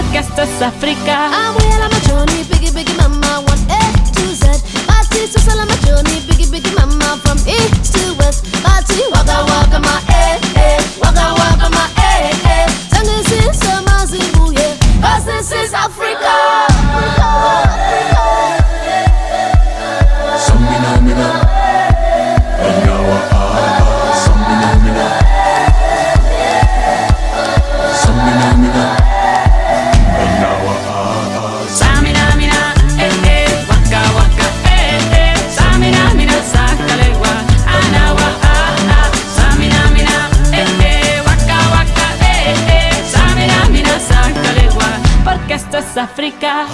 porque esto es África. I'm well on my journey, biggie, biggie mama, 1 A to Z. Party to sell on my journey, biggie, biggie mama, from east to west. Party, waka, waka, my waka, waka, my Tango is summer, zingu, yeah, 'cause this is Africa. Samina mina, Anyawa Samina mina, Samina mina, Anyawa Samina mina, waka waka, Samina mina, sakalegua, anawa Samina mina, waka waka, Samina mina, sakalegua, porque esto es África.